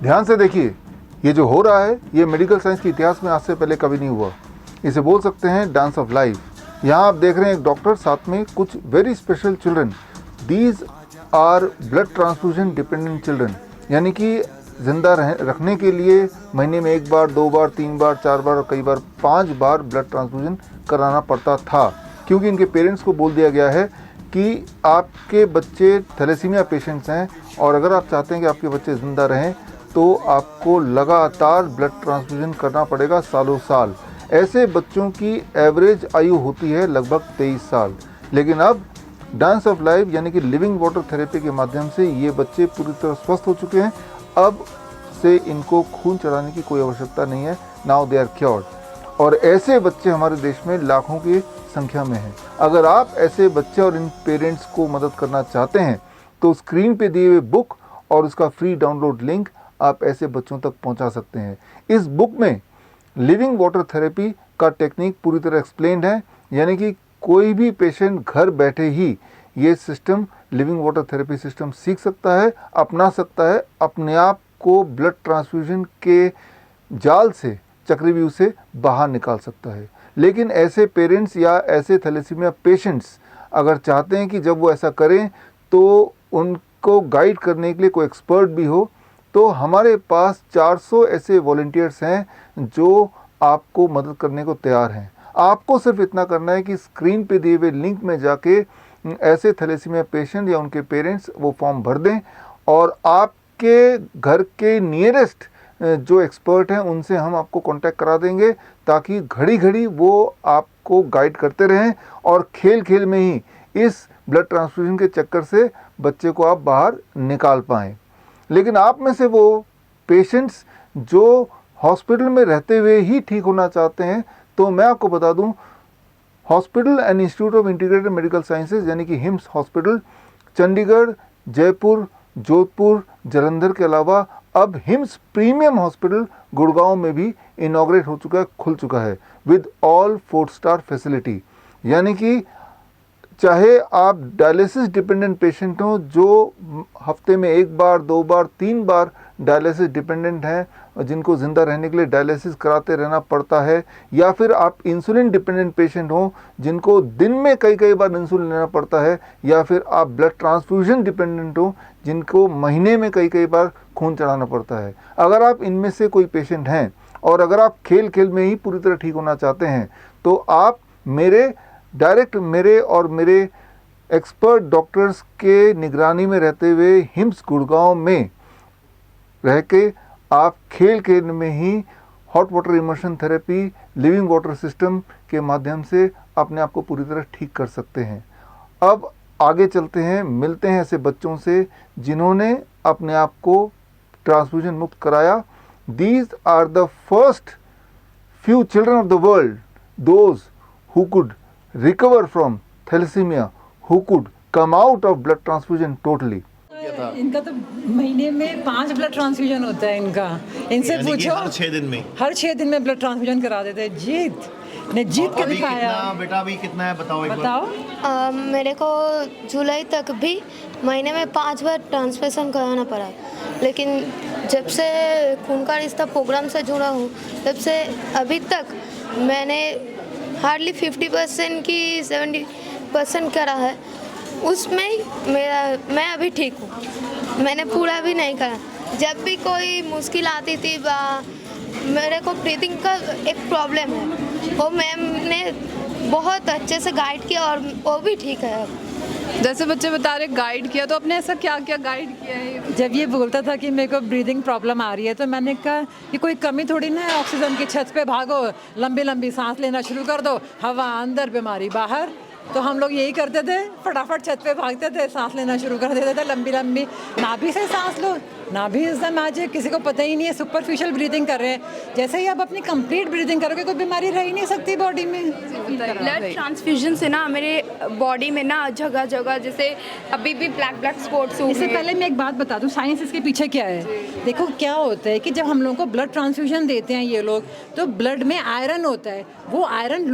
ध्यान से देखिए, ये जो हो रहा है ये मेडिकल साइंस के इतिहास में आज से पहले कभी नहीं हुआ। इसे बोल सकते हैं डांस ऑफ लाइफ। यहाँ आप देख रहे हैं एक डॉक्टर, साथ में कुछ very special children. These are blood transfusion dependent children, यानी कि जिंदा रखने के लिए महीने में 1 बार, 2 बार, 3 बार, 4 बार और कई बार 5 बार ब्लड ट्रांसफ्यूजन कराना पड़ता था, क्योंकि इनके पेरेंट्स को बोल दिया गया है कि आपके बच्चे थैलेसीमिया पेशेंट्स हैं और अगर आप चाहते हैं कि आपके बच्चे ज़िंदा रहें तो आपको लगातार ब्लड ट्रांसफ्यूजन करना पड़ेगा सालों साल। ऐसे बच्चों की एवरेज आयु होती है लगभग 23 साल। लेकिन अब डांस ऑफ लाइफ यानी कि लिविंग वाटर थेरेपी के माध्यम से ये बच्चे पूरी तरह स्वस्थ हो चुके हैं। अब से इनको खून चढ़ाने की कोई आवश्यकता नहीं है। Now they are cured. और ऐसे बच्चे हमारे देश में लाखों की संख्या में हैं। अगर आप ऐसे बच्चे और इन पेरेंट्स को मदद करना चाहते हैं तो स्क्रीन पे दिए हुए बुक और उसका फ्री डाउनलोड लिंक आप ऐसे बच्चों तक पहुंचा सकते हैं। इस बुक में लिविंग वाटर थेरेपी का टेक्निक पूरी तरह एक्सप्लेन्ड है, यानी कि कोई भी पेशेंट घर बैठे ही ये system, living water therapy system सीख सकता है, अपना सकता है, अपने आप को ब्लड ट्रांसफ्यूजन के जाल से, चक्रव्यूह से बाहर निकाल सकता है। लेकिन ऐसे पेरेंट्स या ऐसे थैलेसीमिया पेशेंट्स अगर चाहते हैं कि जब वो ऐसा करें तो उनको गाइड करने के लिए कोई एक्सपर्ट भी हो, तो हमारे पास 400 ऐसे वॉलंटियर्स हैं जो आपको मदद करने को तैयार हैं। आपको सिर्फ इतना करना है कि स्क्रीन पे दिए हुए लिंक में जाके ऐसे थैलेसीमिया पेशेंट या उनके पेरेंट्स वो फॉर्म भर दें और आपके घर के नियरेस्ट जो एक्सपर्ट हैं उनसे हम आपको कांटेक्ट करा देंगे, ताकि घड़ी घड़ी वो आपको गाइड करते रहें और खेल खेल में ही इस ब्लड ट्रांसफ्यूजन के चक्कर से बच्चे को आप बाहर निकाल पाएँ। लेकिन आप में से वो पेशेंट्स जो हॉस्पिटल में रहते हुए ही ठीक होना चाहते हैं, तो मैं आपको बता दूं, hospital and institute of integrated medical sciences यानी कि हिम्स हॉस्पिटल चंडीगढ़, जयपुर, जोधपुर, जालंधर के अलावा अब हिम्स प्रीमियम हॉस्पिटल गुड़गांव में भी इनॉग्रेट हो चुका है, खुल चुका है विद ऑल 4 स्टार फैसिलिटी। यानी कि चाहे आप डायलिसिस डिपेंडेंट पेशेंट हो जो हफ्ते में 1 बार, 2 बार, 3 बार डायलिसिस डिपेंडेंट हैं, जिनको ज़िंदा रहने के लिए डायलिसिस कराते रहना पड़ता है, या फिर आप इंसुलिन डिपेंडेंट पेशेंट हो जिनको दिन में कई बार इंसुलिन लेना पड़ता है, या फिर आप ब्लड ट्रांसफ्यूजन डिपेंडेंट हो जिनको महीने में कई बार खून चढ़ाना पड़ता है। अगर आप इनमें से कोई पेशेंट हैं और अगर आप खेल खेल में ही पूरी तरह ठीक होना चाहते हैं तो आप डायरेक्ट मेरे और मेरे एक्सपर्ट डॉक्टर्स के निगरानी में रहते हुए हिम्स गुड़गांव में रह के आप खेल खेल में ही hot water immersion therapy, living water system के माध्यम से अपने आप को पूरी तरह ठीक कर सकते हैं। अब आगे चलते हैं, मिलते हैं ऐसे बच्चों से जिन्होंने अपने आप को ट्रांसफ्यूजन मुक्त कराया। These are the first few children of the world, those who could recover from thalassemia, who could come out of blood transfusion totally. इनका तो महीने में 5 ब्लड ट्रांसफ्यूजन होता है इनका। इनसे पूछो, हर 6 दिन में ब्लड ट्रांसफ्यूजन करा देते हैं। जीत के दिखाया। बेटा अभी कितना है बताओ एक बार। मेरे को जुलाई तक भी महीने में 5 बार ट्रांसफ्यूजन कराना पड़ा, लेकिन जब से खून का रिश्ता प्रोग्राम से जुड़ा हूँ तब से अभी तक मैंने हार्डली 50% की 70% करा है। उसमें मैं अभी ठीक हूँ, मैंने पूरा भी नहीं करा। जब भी कोई मुश्किल आती थी मेरे को ब्रीथिंग का एक प्रॉब्लम है, वो मैम ने बहुत अच्छे से गाइड किया और वो भी ठीक है अब। जैसे बच्चे बता रहे गाइड किया, तो आपने ऐसा क्या क्या गाइड किया है? जब ये बोलता था कि मेरे को ब्रीदिंग प्रॉब्लम आ रही है तो मैंने कहा कि कोई कमी थोड़ी ना है, ऑक्सीजन की छत पे भागो, लंबी लंबी सांस लेना शुरू कर दो, हवा अंदर बीमारी बाहर। तो हम लोग यही करते थे, फटाफट छत पे भागते थे, सांस लेना शुरू कर देते थे, लंबी लंबी। नाभि से सांस लो, नाभि इज द मैजिक। किसी को पता ही नहीं है, सुपरफिशियल ब्रीदिंग कर रहे हैं। जैसे ही आप अपनी कंप्लीट ब्रीदिंग करोगे कोई बीमारी रह ही नहीं सकती बॉडी में। ब्लड ट्रांसफ्यूजन से ना मेरे बॉडी में ना जगह जगह जैसे अभी भी ब्लैक स्पॉट्स हुए। इससे पहले मैं एक बात बता दूं, साइंस इसके पीछे क्या है। देखो क्या होता है कि जब हम लोगों को ब्लड ट्रांसफ्यूजन देते हैं ये लोग, तो ब्लड में आयरन होता है, वो आयरन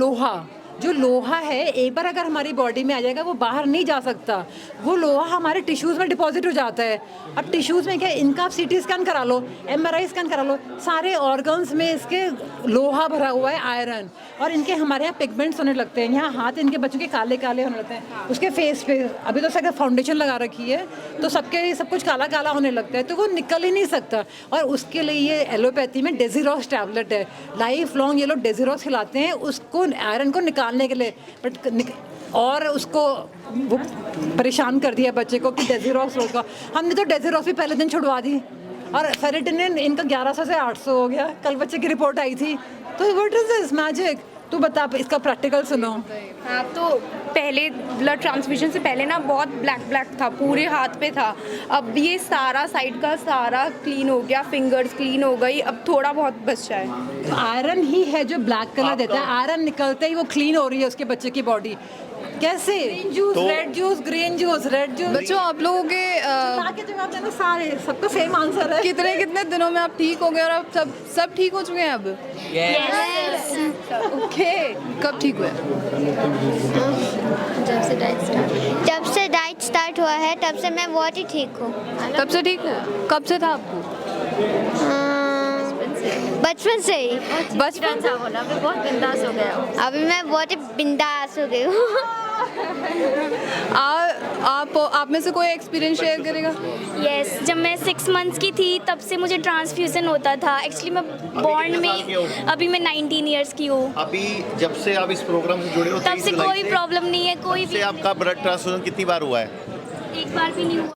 जो लोहा है एक बार अगर हमारी बॉडी में आ जाएगा वो बाहर नहीं जा सकता, वो लोहा हमारे टिश्यूज़ में डिपॉजिट हो जाता है। अब टिश्यूज़ में क्या, इनका आप CT स्कैन करा लो, MRI स्कैन करा लो, सारे ऑर्गन्स में इसके लोहा भरा हुआ है, आयरन, और इनके हमारे यहाँ पिगमेंट्स होने लगते हैं, यहाँ हाथ इनके बच्चों के काले काले होने लगते हैं, उसके फेस पे अभी तो अगर फाउंडेशन लगा रखी है तो सबके सब कुछ काला काला होने लगता है, तो वो निकल ही नहीं सकता। और उसके लिए ये एलोपैथी में डेजिरॉक्स टैबलेट है, लाइफ लॉन्ग ये लोग डेजिरॉक्स खिलाते हैं उसको आयरन को निकालने के लिए, बट और उसको वो परेशान कर दिया बच्चे को कि डेजिरॉक्स रोका। हमने तो डेजिरॉक्स भी पहले दिन छुड़वा दी, और फेरिटिनिन इनका 1100 से 800 हो गया, कल बच्चे की रिपोर्ट आई थी। तो व्हाट इज दिस मैजिक, तू बता इसका प्रैक्टिकल सुनो। हाँ, तो पहले ब्लड ट्रांसफ्यूजन से पहले ना बहुत ब्लैक था, पूरे हाथ पे था। अब ये सारा साइड का सारा क्लीन हो गया, फिंगर्स क्लीन हो गई, अब थोड़ा बहुत बचा है। आयरन ही है जो ब्लैक कलर देता है, आयरन निकलते ही वो क्लीन हो रही है उसके बच्चे की बॉडी। कैसे? Green juice, red juice, green juice, red juice. बच्चों आप लोगों के के जवाब देना, सारे सबका सेम आंसर है। कितने दिनों में आप ठीक हो गए और अब सब ठीक हो चुके हैं अब? ओके, कब ठीक हुए? जब से डाइट स्टार्ट हुआ है तब से मैं बहुत ही ठीक हूँ। तब से ठीक हो? कब से था आपको? बचपन से ही। बचपन से? अभी बहुत बिंदास हो गया। अभी मैं बहुत ही बिंदास हो गई हूँ। आप में से कोई एक्सपीरियंस शेयर करेगा? यस, जब मैं 6 मंथ्स की थी तब से मुझे ट्रांसफ्यूजन होता था। एक्चुअली मैं बॉर्न में अभी मैं 19 ईयर्स की हूँ। अभी जब से आप इस प्रोग्राम से जुड़े हो तब से कोई प्रॉब्लम नहीं है, कोई भी आपका ब्लड ट्रांसफ्यूजन कितनी बार हुआ है? एक बार भी नहीं हुआ।